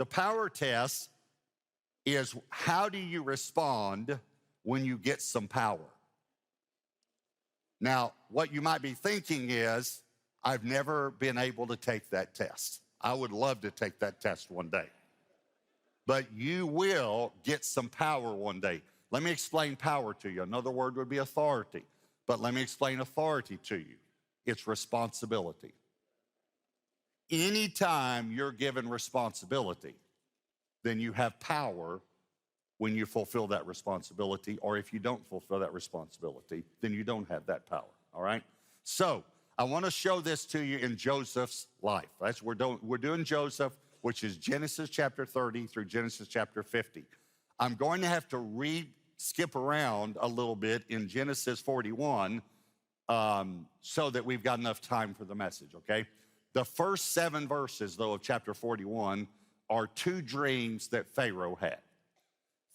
the power test is how do you respond when you get some power? Now, what you might be thinking is, I've never been able to take that test. I would love to take that test one day. But you will get some power one day. Let me explain power to you. Another word would be authority. But let me explain authority to you. It's responsibility. Anytime you're given responsibility, then you have power when you fulfill that responsibility, or if you don't fulfill that responsibility, then you don't have that power, all right? So I want to show this to you in Joseph's life. That's we're doing Joseph, which is Genesis chapter 30 through Genesis chapter 50. I'm going to have to skip around a little bit in Genesis 41 so that we've got enough time for the message, okay? The first 7 verses, though, of chapter 41 are 2 dreams that Pharaoh had.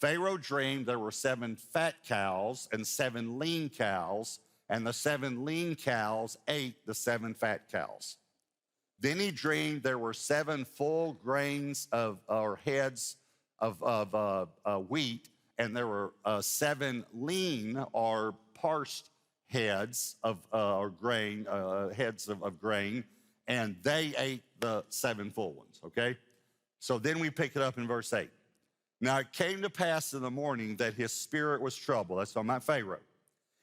Pharaoh dreamed there were 7 fat cows and 7 lean cows, and the 7 lean cows ate the 7 fat cows. Then he dreamed there were 7 full grains or heads of wheat, and there were 7 lean or parsed heads of grain, heads of grain, and they ate the 7 full ones, okay? So then we pick it up in verse 8. Now it came to pass in the morning that his spirit was troubled. That's talking about Pharaoh.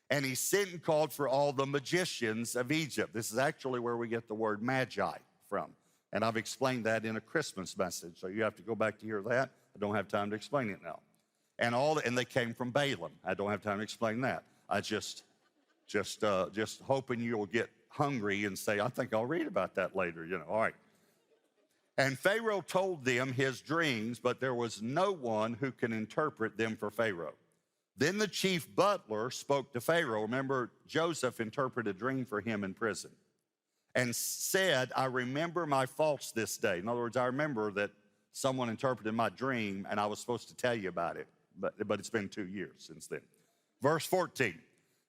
And he sent and called for all the magicians of Egypt. This is actually where we get the word magi from. And I've explained that in a Christmas message, so you have to go back to hear that. I don't have time to explain it now. And they came from Balaam. I don't have time to explain that. I just hoping you'll get hungry and say, I think I'll read about that later, all right. And Pharaoh told them his dreams, but there was no one who can interpret them for Pharaoh. Then the chief butler spoke to Pharaoh. Remember, Joseph interpreted a dream for him in prison and said, I remember my faults this day. In other words, I remember that someone interpreted my dream and I was supposed to tell you about it, but it's been 2 years since then. Verse 14,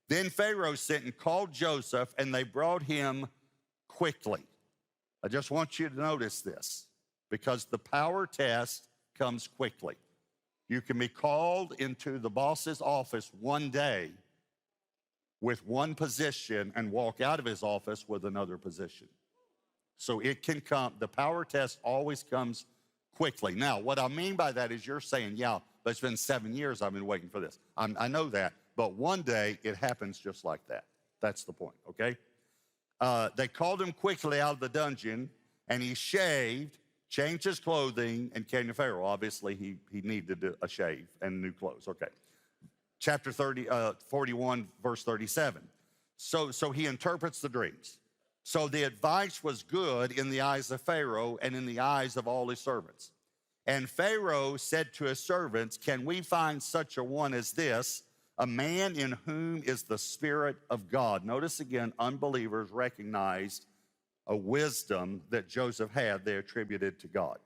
then Pharaoh sent and called Joseph, and they brought him quickly. I just want you to notice this, because the power test comes quickly. You can be called into the boss's office one day with one position and walk out of his office with another position. So it can come, the power test always comes quickly. Now, what I mean by that is you're saying, yeah, but it's been 7 years I've been waiting for this. I know that, but one day it happens just like that. That's the point, okay? They called him quickly out of the dungeon, and he shaved, changed his clothing, and came to Pharaoh. Obviously, he needed a shave and new clothes. Okay. Chapter 41, verse 37. So he interprets the dreams. So the advice was good in the eyes of Pharaoh and in the eyes of all his servants. And Pharaoh said to his servants, can we find such a one as this, a man in whom is the Spirit of God? Notice again, unbelievers recognized a wisdom that Joseph had, they attributed to God.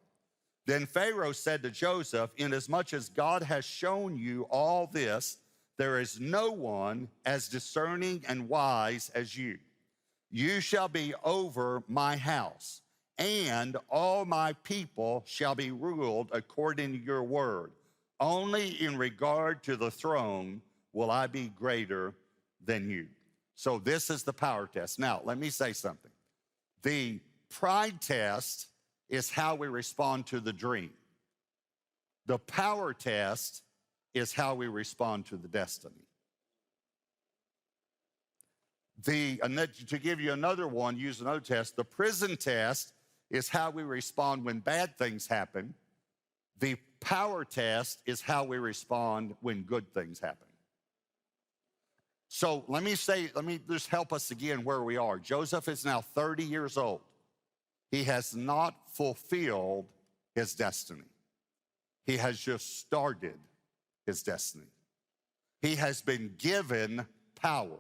Then Pharaoh said to Joseph, inasmuch as God has shown you all this, there is no one as discerning and wise as you. You shall be over my house, and all my people shall be ruled according to your word. Only in regard to the throne will I be greater than you. So this is the power test. Now, let me say something. The pride test is how we respond to the dream. The power test is how we respond to the destiny. To give you another one, use another test, the prison test is how we respond when bad things happen. The power test is how we respond when good things happen. So let me just help us again where we are. Joseph is now 30 years old. He has not fulfilled his destiny. He has just started his destiny. He has been given power.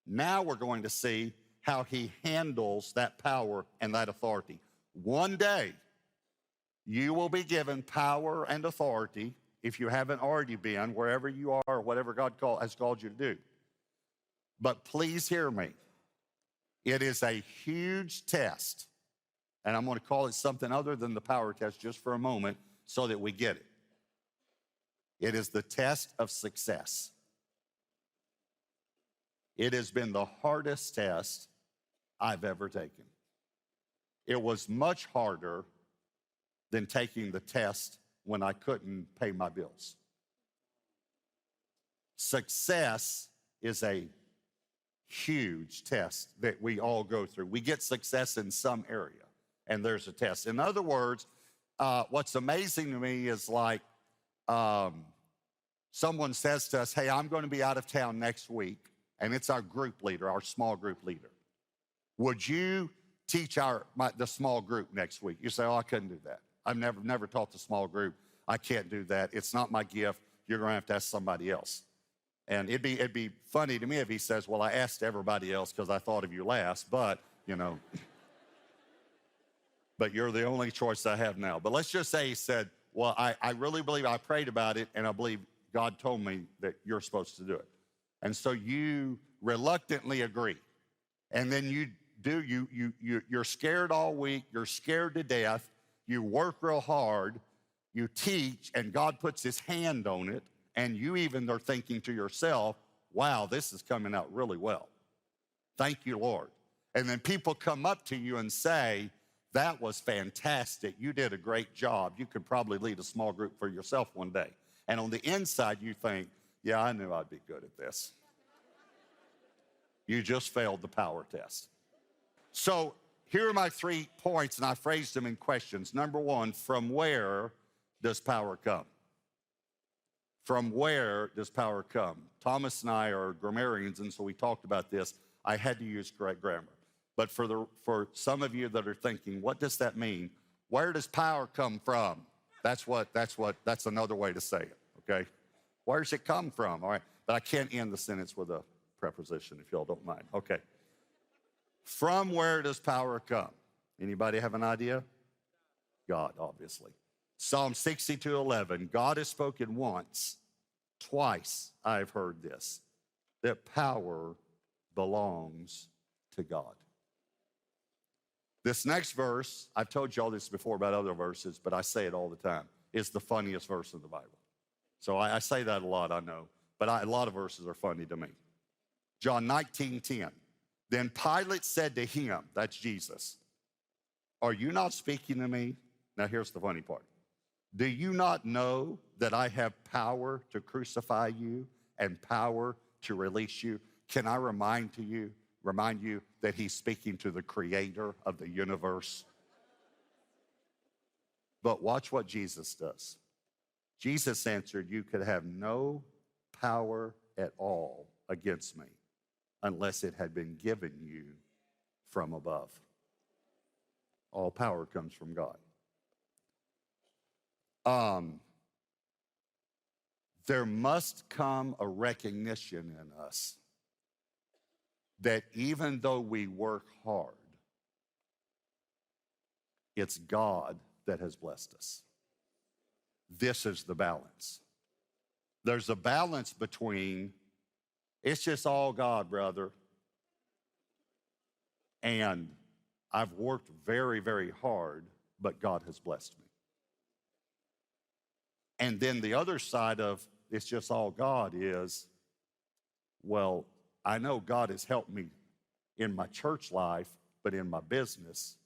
Now we're going to see how he handles that power and that authority. One day, you will be given power and authority, if you haven't already been, wherever you are, or whatever God has called you to do. But please hear me. It is a huge test, And I'm going to call it something other than the power test just for a moment so that we get it. It is the test of success. It has been the hardest test I've ever taken. It was much harder than taking the test when I couldn't pay my bills. Success is a huge test that we all go through. We get success in some area, and there's a test. In other words, what's amazing to me is like someone says to us, hey, I'm going to be out of town next week, and it's our group leader, our small group leader. Would you teach the small group next week? You say, oh, I couldn't do that. I've never taught the small group. I can't do that. It's not my gift. You're going to have to ask somebody else. And it'd be funny to me if he says, well, I asked everybody else because I thought of you last, but, but you're the only choice I have now. But let's just say he said, well, I really believe I prayed about it, and I believe God told me that you're supposed to do it. And so you reluctantly agree. And then you're scared all week. You're scared to death. You work real hard. You teach, and God puts his hand on it. And you even are thinking to yourself, wow, this is coming out really well. Thank you, Lord. And then people come up to you and say, that was fantastic. You did a great job. You could probably lead a small group for yourself one day. And on the inside, you think, yeah, I knew I'd be good at this. You just failed the power test. So here are my 3 points, and I phrased them in questions. Number 1, from where does power come? From where does power come? Thomas and I are grammarians, and so we talked about this. I had to use correct grammar. But for some of you that are thinking, what does that mean? Where does power come from? That's another way to say it, okay? Where does it come from? All right, but I can't end the sentence with a preposition if y'all don't mind. Okay. From where does power come? Anybody have an idea? God, obviously. Psalm 62:11, God has spoken once, twice I've heard this, that power belongs to God. This next verse, I've told y'all this before about other verses, but I say it all the time, is the funniest verse in the Bible. So I say that a lot, I know, but a lot of verses are funny to me. John 19:10, then Pilate said to him, that's Jesus, are you not speaking to me? Now here's the funny part. Do you not know that I have power to crucify you and power to release you? Can I remind you that he's speaking to the creator of the universe? But watch what Jesus does. Jesus answered, you could have no power at all against me unless it had been given you from above. All power comes from God. There must come a recognition in us that even though we work hard, it's God that has blessed us. This is the balance. There's a balance between, it's just all God, brother, and I've worked very, very hard, but God has blessed me. And then the other side of it's just all God is, well, I know God has helped me in my church life, but in my business,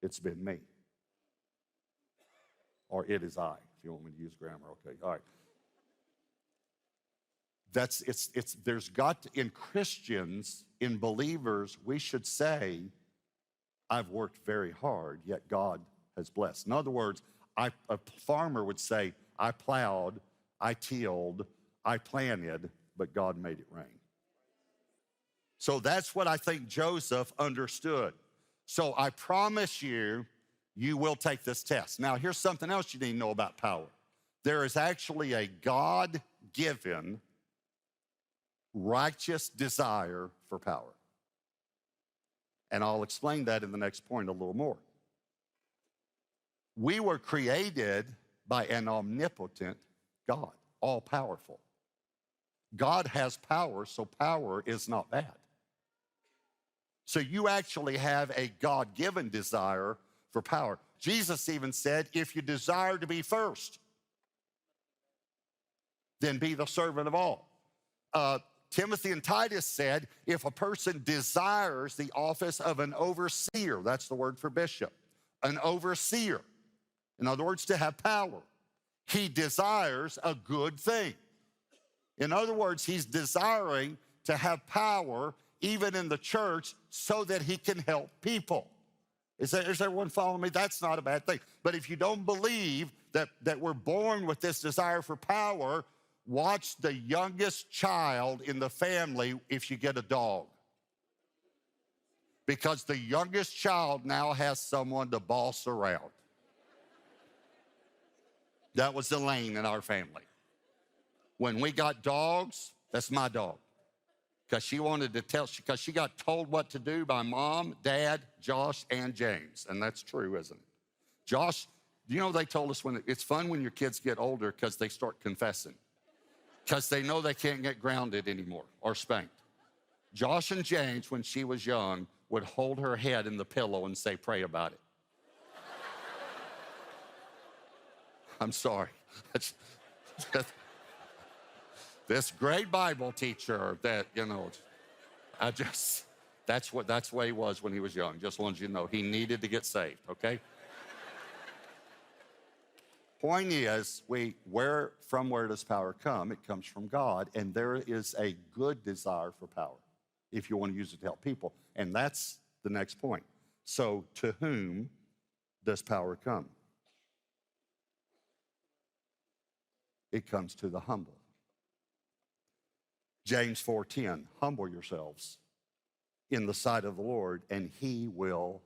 it's been me. Or it is I, if you want me to use grammar, okay, all right. There's got to, in Christians, in believers, we should say, I've worked very hard, yet God has blessed. In other words, a farmer would say, I plowed, I tilled, I planted, but God made it rain. So that's what I think Joseph understood. So I promise you, you will take this test. Now, here's something else you need to know about power. There is actually a God-given righteous desire for power. And I'll explain that in the next point a little more. We were created by an omnipotent God, all-powerful. God has power, so power is not bad. So you actually have a God-given desire for power. Jesus even said, if you desire to be first, then be the servant of all. Timothy and Titus said, if a person desires the office of an overseer, that's the word for bishop, an overseer, in other words, to have power, he desires a good thing. In other words, he's desiring to have power even in the church so that he can help people. Is everyone following me? That's not a bad thing. But if you don't believe that we're born with this desire for power, watch the youngest child in the family if you get a dog. Because the youngest child now has someone to boss around. That was Elaine in our family. When we got dogs, that's my dog. Because she wanted to tell, because she got told what to do by mom, dad, Josh, and James. And that's true, isn't it? Josh, you know, they told us when it's fun when your kids get older because they start confessing. Because they know they can't get grounded anymore or spanked. Josh and James, when she was young, would hold her head in the pillow and say, pray about it. I'm sorry. This great Bible teacher that, you know, that's the way he was when he was young. Just wanted you to know he needed to get saved, okay? Point is, where does power come? It comes from God, and there is a good desire for power if you want to use it to help people. And that's the next point. So to whom does power come? It comes to the humble. James 4:10, humble yourselves in the sight of the Lord, and he will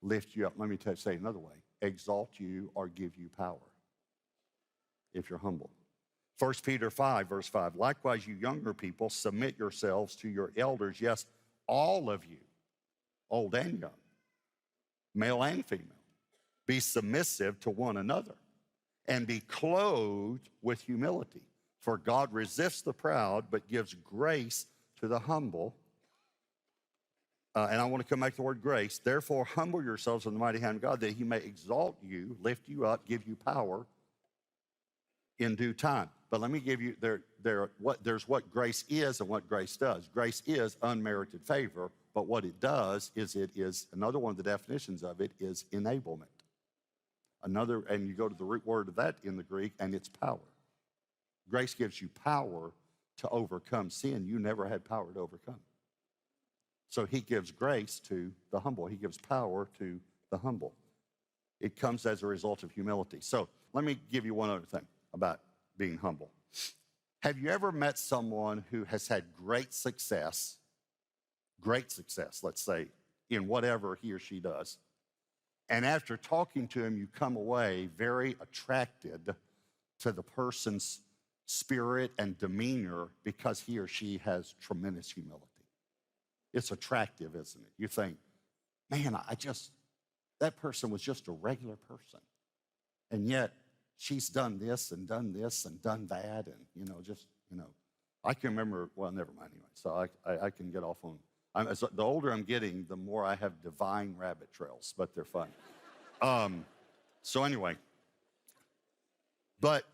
lift you up. Let me say it another way. Exalt you or give you power if you're humble. 1 Peter 5, verse 5, likewise, you younger people, submit yourselves to your elders. Yes, all of you, old and young, male and female, be submissive to one another and be clothed with humility. For God resists the proud, but gives grace to the humble. And I want to come back to the word grace. Therefore, humble yourselves in the mighty hand of God, that he may exalt you, lift you up, give you power in due time. But let me give you, there's what grace is and what grace does. Grace is unmerited favor, but what it does is another one of the definitions of it is enablement. And you go to the root word of that in the Greek, and it's power. Grace gives you power to overcome sin you never had power to overcome. So he gives grace to the humble. He gives power to the humble. It comes as a result of humility. So let me give you one other thing about being humble. Have you ever met someone who has had great success, let's say, in whatever he or she does, and after talking to him, you come away very attracted to the person's spirit and demeanor because he or she has tremendous humility? It's attractive, isn't it? You think, man, that person was just a regular person. And yet she's done this and done this and done that. And, I can remember, well, never mind anyway. So I can get off on, the older I'm getting, the more I have divine rabbit trails, but they're fun. So anyway,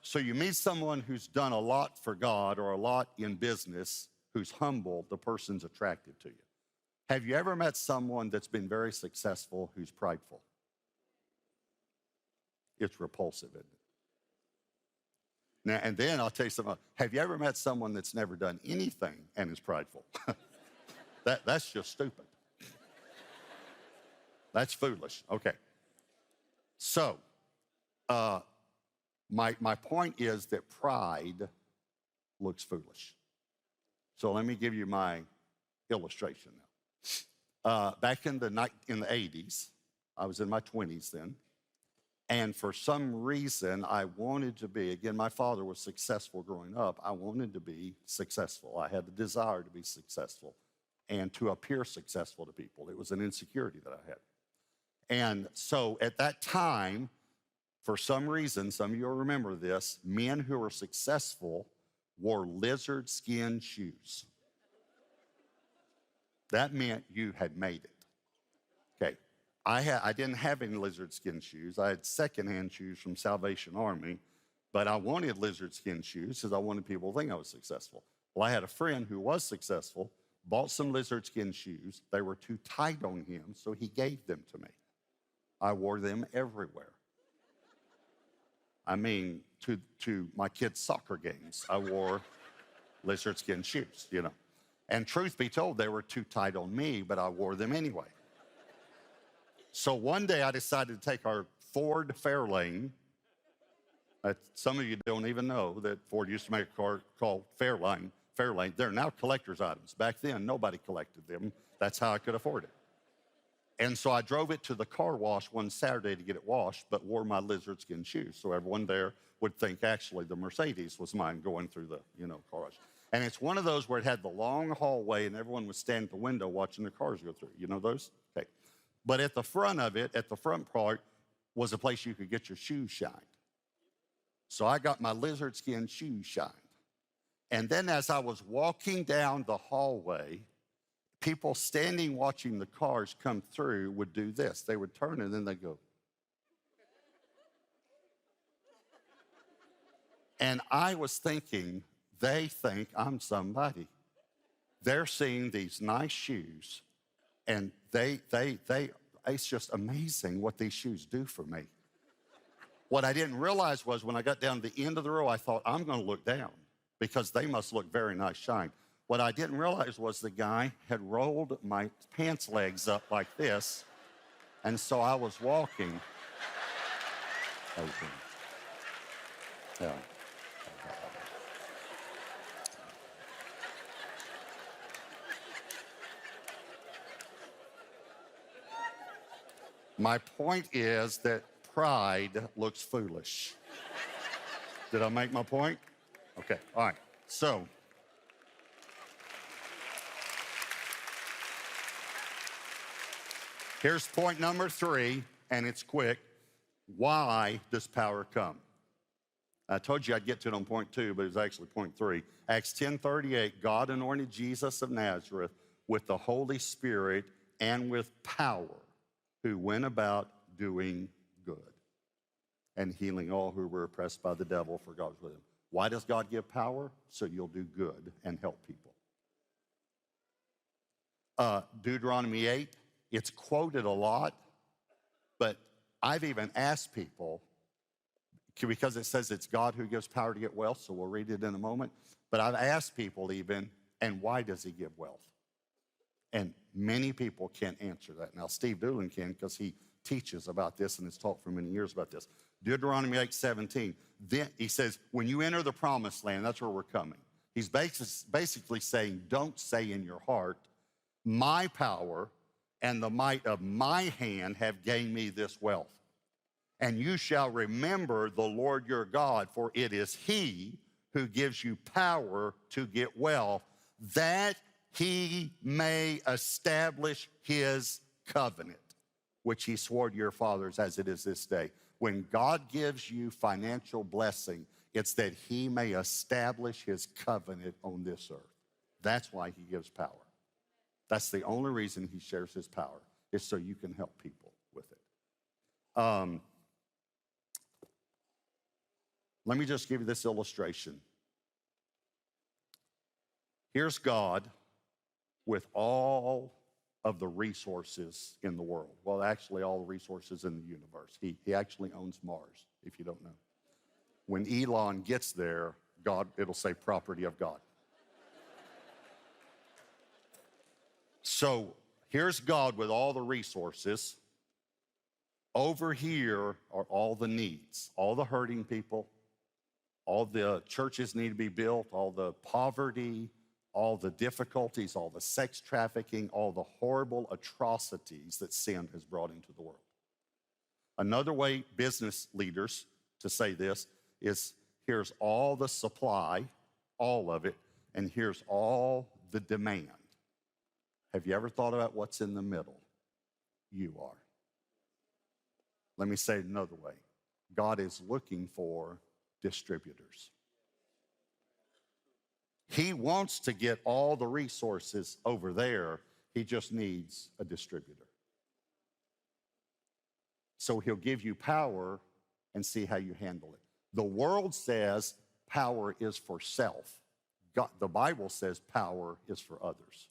so you meet someone who's done a lot for God or a lot in business, who's humble, the person's attractive to you. Have you ever met someone that's been very successful who's prideful? It's repulsive, isn't it? Now, and then I'll tell you something. Have you ever met someone that's never done anything and is prideful? That's just stupid. That's foolish. Okay. So, my point is that pride looks foolish. So let me give you my illustration now. Back in the 80s, I was in my 20s then, and for some reason I wanted to be, again, my father was successful growing up. I wanted to be successful. I had the desire to be successful and to appear successful to people. It was an insecurity that I had. And so at that time, for some reason, some of you will remember this, men who were successful wore lizard skin shoes. That meant you had made it. Okay, I didn't have any lizard skin shoes. I had secondhand shoes from Salvation Army, but I wanted lizard skin shoes because I wanted people to think I was successful. Well, I had a friend who was successful, bought some lizard skin shoes. They were too tight on him, so he gave them to me. I wore them everywhere. I mean, to my kids' soccer games, I wore lizard skin shoes, you know. And truth be told, they were too tight on me, but I wore them anyway. So one day I decided to take our Ford Fairlane. Some of you don't even know that Ford used to make a car called Fairlane. They're now collector's items. Back then, nobody collected them. That's how I could afford it. And so I drove it to the car wash one Saturday to get it washed, but wore my lizard skin shoes. So everyone there would think actually the Mercedes was mine going through the, car wash. And it's one of those where it had the long hallway and everyone would stand at the window watching the cars go through. You know those? Okay. But at the front of it, at the front part, was a place you could get your shoes shined. So I got my lizard skin shoes shined. And then as I was walking down the hallway, people standing watching the cars come through would do this. They would turn and then they'd go. And I was thinking, they think I'm somebody. They're seeing these nice shoes, and it's just amazing what these shoes do for me. What I didn't realize was when I got down to the end of the row, I thought, I'm going to look down because they must look very nice shined. What I didn't realize was the guy had rolled my pants legs up like this, and so I was walking. Okay. Yeah. My point is that pride looks foolish. Did I make my point? Okay, all right. So, here's point number 3, and it's quick. Why does power come? I told you I'd get to it on point 2, but it was actually point 3. Acts 10:38, God anointed Jesus of Nazareth with the Holy Spirit and with power, who went about doing good and healing all who were oppressed by the devil, for God was with him. Why does God give power? So you'll do good and help people. Deuteronomy 8, it's quoted a lot, but I've even asked people, because it says it's God who gives power to get wealth, so we'll read it in a moment, but I've asked people even, and why does he give wealth? And many people can't answer that. Now, Steve Doolin can because he teaches about this and has taught for many years about this. Deuteronomy 8:17, then he says, when you enter the promised land, that's where we're coming. He's basically saying, don't say in your heart, my power and the might of my hand have gained me this wealth. And you shall remember the Lord your God, for it is he who gives you power to get wealth, that he may establish his covenant, which he swore to your fathers as it is this day. When God gives you financial blessing, it's that he may establish his covenant on this earth. That's why he gives power. That's the only reason he shares his power, is so you can help people with it. Let me just give you this illustration. Here's God with all of the resources in the world. Well, actually, all the resources in the universe. He actually owns Mars, if you don't know. When Elon gets there, it'll say property of God. So here's God with all the resources. Over here are all the needs, all the hurting people, all the churches need to be built, all the poverty, all the difficulties, all the sex trafficking, all the horrible atrocities that sin has brought into the world. Another way business leaders to say this is, here's all the supply, all of it, and here's all the demand. Have you ever thought about what's in the middle? You are. Let me say it another way. God is looking for distributors. He wants to get all the resources over there. He just needs a distributor. So he'll give you power and see how you handle it. The world says power is for self. God, the Bible says power is for others.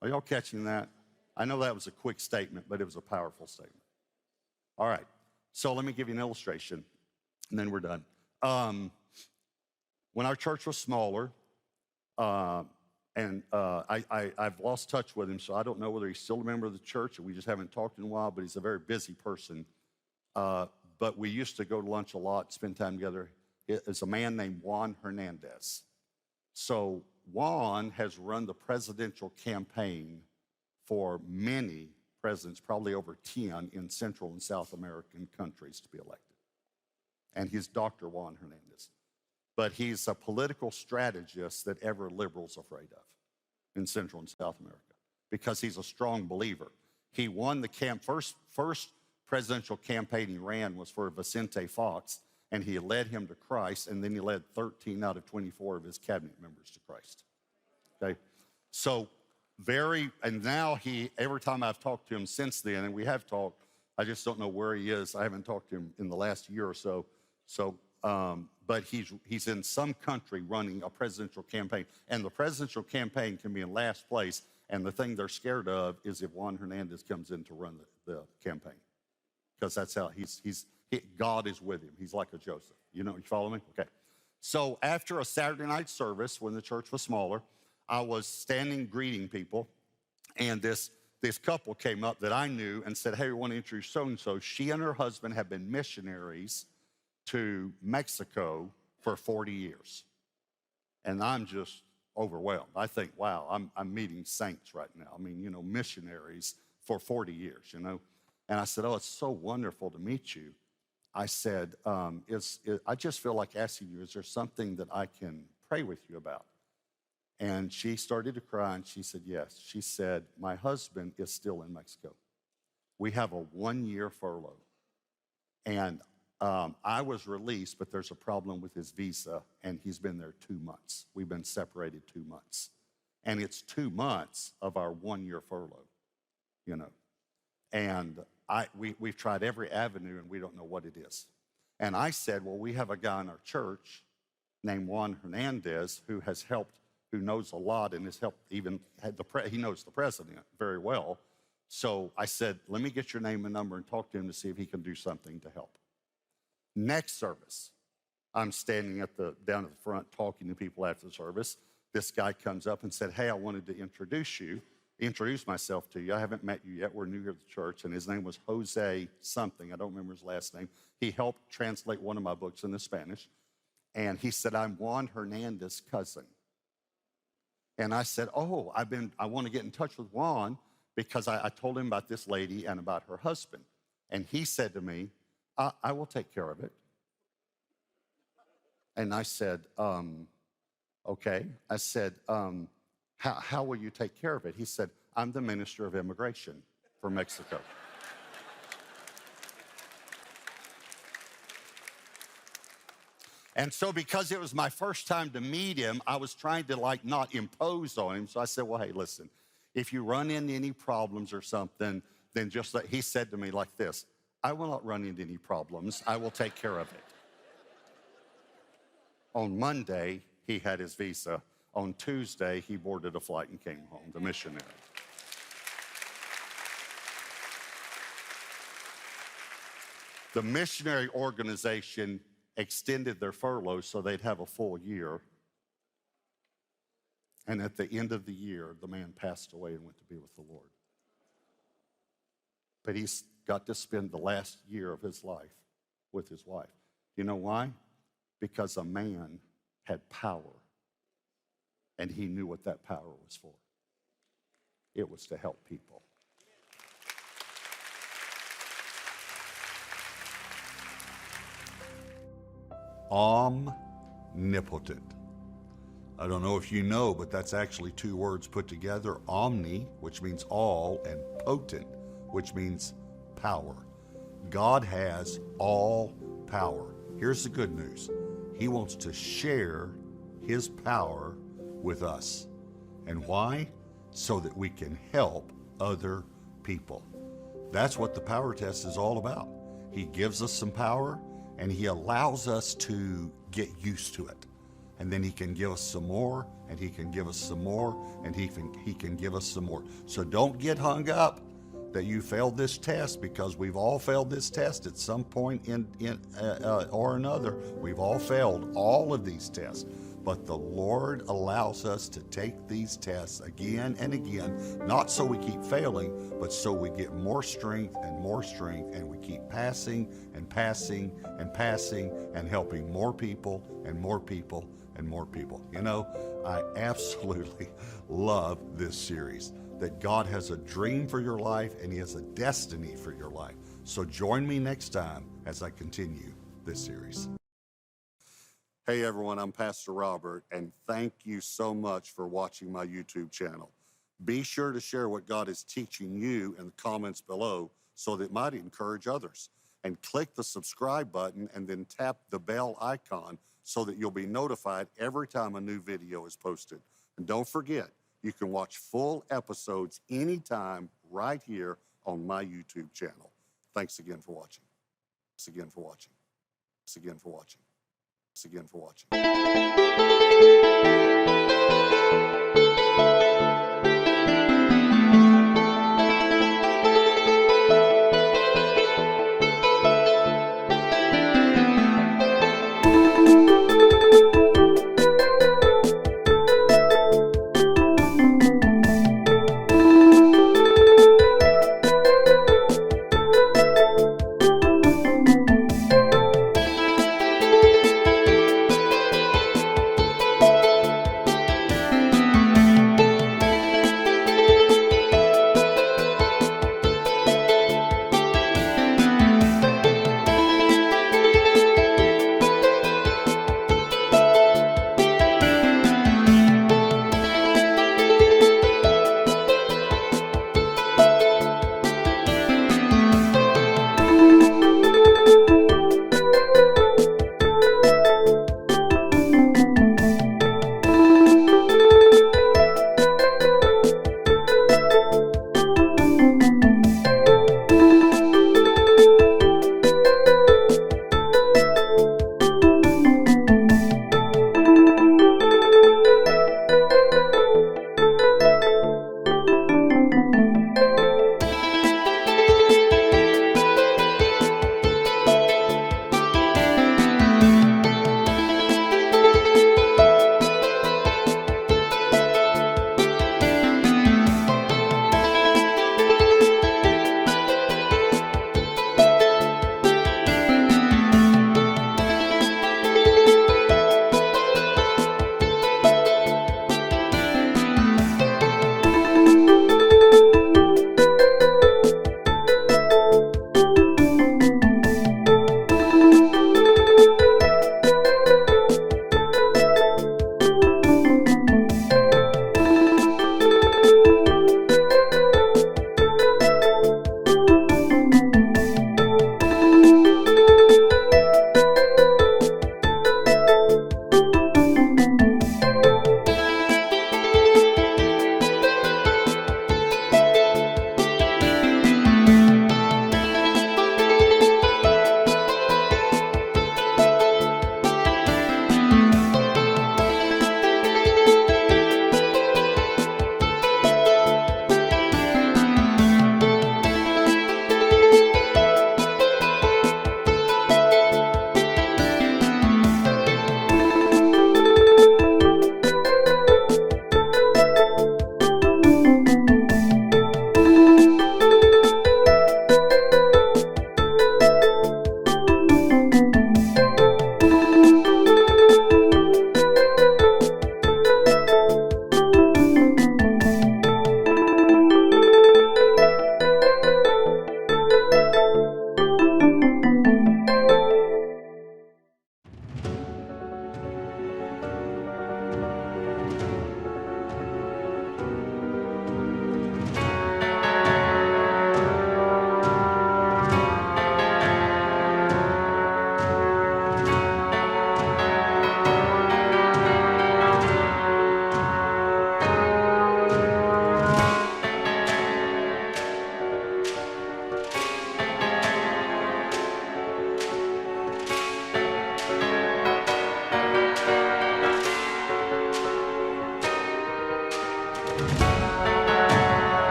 Are y'all catching that? I know that was a quick statement, but it was a powerful statement. All right, so let me give you an illustration, and then we're done. When our church was smaller, I've lost touch with him, so I don't know whether he's still a member of the church, or we just haven't talked in a while, but he's a very busy person. But we used to go to lunch a lot, spend time together. It's a man named Juan Hernandez. So Juan has run the presidential campaign for many presidents, probably over 10 in Central and South American countries to be elected. And he's Dr. Juan Hernandez. But he's a political strategist that every liberal's afraid of in Central and South America because he's a strong believer. He won the first presidential campaign he ran was for Vicente Fox, and he led him to Christ, and then he led 13 out of 24 of his cabinet members to Christ. Okay? So and now every time I've talked to him since then, and we have talked, I just don't know where he is. I haven't talked to him in the last year or so. But he's in some country running a presidential campaign, and the presidential campaign can be in last place, and the thing they're scared of is if Juan Hernandez comes in to run the campaign, because that's how God is with him. He's like a Joseph. You follow me? Okay. So after a Saturday night service, when the church was smaller, I was standing greeting people, and this couple came up that I knew and said, hey, we want to introduce so-and-so. She and her husband have been missionaries to Mexico for 40 years. And I'm just overwhelmed. I think, wow, I'm meeting saints right now. I mean, missionaries for 40 years, And I said, oh, it's so wonderful to meet you. I said, I just feel like asking you, is there something that I can pray with you about? And she started to cry, and she said, yes. She said, my husband is still in Mexico. We have a 1-year furlough. And I was released, but there's a problem with his visa, and he's been there 2 months. We've been separated 2 months. And it's 2 months of our 1-year furlough, And we've tried every avenue, and we don't know what it is. And I said, well, we have a guy in our church named Juan Hernandez who knows a lot and has helped he knows the president very well. So I said, let me get your name and number and talk to him to see if he can do something to help. Next service, I'm standing down at the front talking to people after the service. This guy comes up and said, hey, I wanted to introduce myself to you. I haven't met you yet. We're new here at the church. And his name was Jose something. I don't remember his last name. He helped translate one of my books into Spanish. And he said, I'm Juan Hernandez's cousin. And I said, oh, I want to get in touch with Juan because I told him about this lady and about her husband. And he said to me, I will take care of it. And I said, okay. I said, how will you take care of it? He said, I'm the Minister of Immigration for Mexico. And so because it was my first time to meet him, I was trying to not impose on him. So I said, well, hey, listen, if you run into any problems or something, then he said to me like this, I will not run into any problems. I will take care of it. On Monday, he had his visa. On Tuesday, he boarded a flight and came home, the missionary. The missionary organization extended their furlough so they'd have a full year. And at the end of the year, the man passed away and went to be with the Lord. But he's got to spend the last year of his life with his wife. You know why? Because a man had power, and he knew what that power was for. It was to help people. Omnipotent. I don't know if you know, but that's actually 2 words put together. Omni, which means all, and potent, which means power. God has all power. Here's the good news. He wants to share his power with us. And why? So that we can help other people. That's what the power test is all about. He gives us some power and he allows us to get used to it. And then he can give us some more, and he can give us some more, and he can give us some more. So don't get hung up that you failed this test, because we've all failed this test at some point or another. We've all failed all of these tests. But the Lord allows us to take these tests again and again, not so we keep failing, but so we get more strength, and we keep passing and passing and passing and helping more people and more people and more people. You know, I absolutely love this series, that God has a dream for your life and he has a destiny for your life. So join me next time as I continue this series. Hey everyone, I'm Pastor Robert, and thank you so much for watching my YouTube channel. Be sure to share what God is teaching you in the comments below so that it might encourage others. And click the subscribe button and then tap the bell icon so that you'll be notified every time a new video is posted. And don't forget, you can watch full episodes anytime right here on my YouTube channel. Thanks again for watching. Thanks again for watching. Thanks again for watching. Thanks again for watching.